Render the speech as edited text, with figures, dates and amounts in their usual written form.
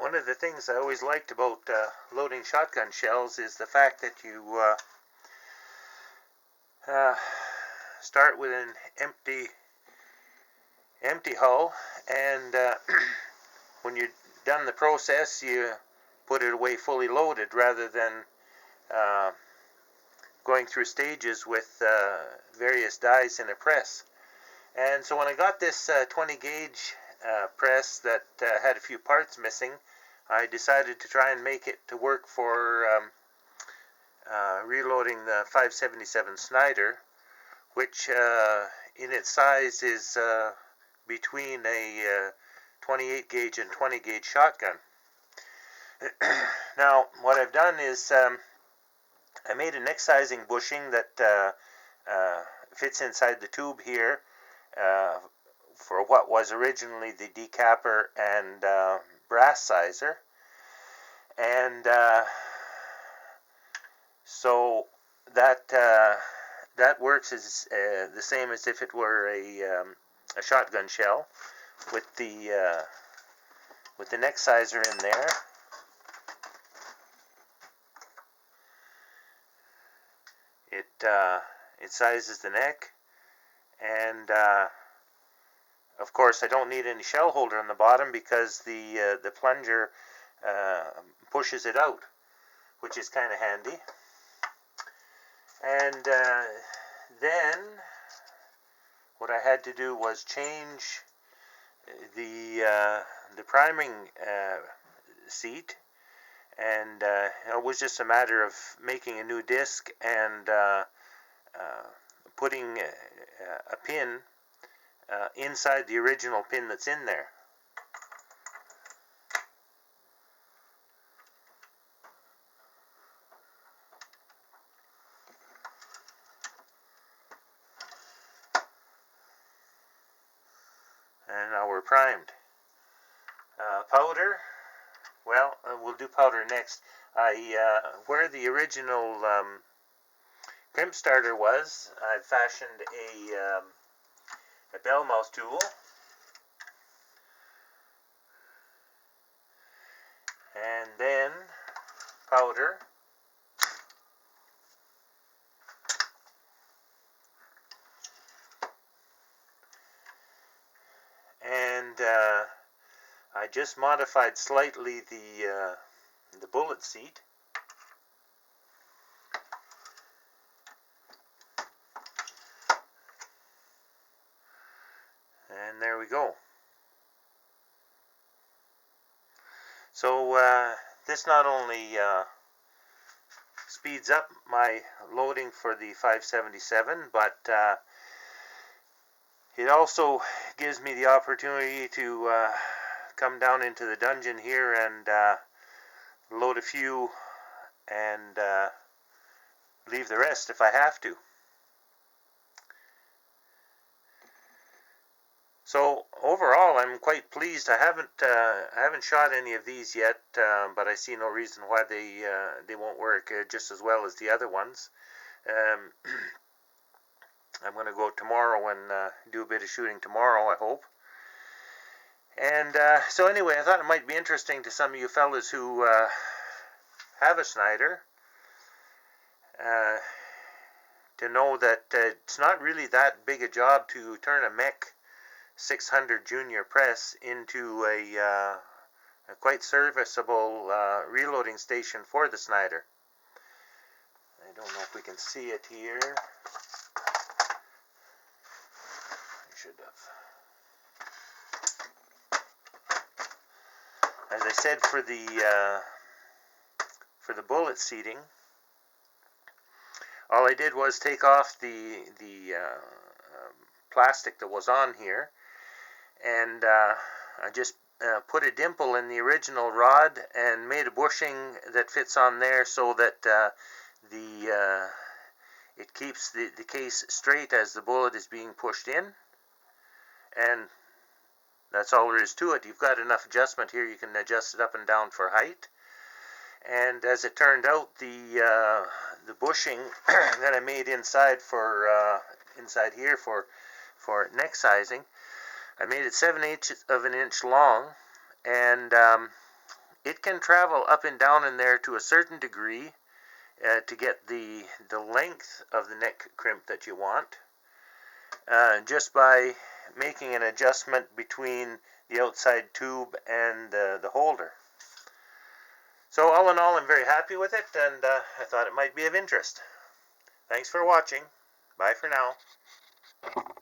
One of the things I always liked about loading shotgun shells is the fact that you start with an empty hull, and when you're done the process, you put it away fully loaded rather than going through stages with various dies in a press. And so when I got this 20 gauge press that had a few parts missing, I decided to try and make it to work for reloading the 577 Snider, which in its size is between a 28 gauge and 20 gauge shotgun. Now what I've done is I made an excising bushing that fits inside the tube here for what was originally the decapper and brass sizer, and so that works as the same as if it were a shotgun shell with the neck sizer in there. It sizes the neck, and of course I don't need any shell holder on the bottom because the plunger pushes it out, which is kind of handy. And then what I had to do was change the priming seat, and it was just a matter of making a new disc and putting a pin inside the original pin that's in there. And now we're primed. Powder, well, we'll do powder next. Where the original crimp starter was, I fashioned a bell mouth tool, and then powder, and I just modified slightly the bullet seat. And there we go. So this not only speeds up my loading for the 577, but it also gives me the opportunity to come down into the dungeon here and load a few and leave the rest if I have to. So overall, I'm quite pleased. I haven't shot any of these yet, but I see no reason why they won't work just as well as the other ones. I'm going to go tomorrow and do a bit of shooting tomorrow, I hope. And so anyway, I thought it might be interesting to some of you fellas who have a Snider to know that it's not really that big a job to turn a MEC 600 junior press into a quite serviceable reloading station for the Snider. I don't know if we can see it here. I should have. As I said, for the bullet seating, all I did was take off the plastic that was on here, and I just put a dimple in the original rod and made a bushing that fits on there so that it keeps the case straight as the bullet is being pushed in, and that's all there is to it. You've got enough adjustment here, you can adjust it up and down for height. And as it turned out, the bushing that I made inside here for neck sizing, I made it 7/8 of an inch long, and it can travel up and down in there to a certain degree to get the length of the neck crimp that you want, just by making an adjustment between the outside tube and the holder. So all in all, I'm very happy with it, and I thought it might be of interest. Thanks for watching. Bye for now.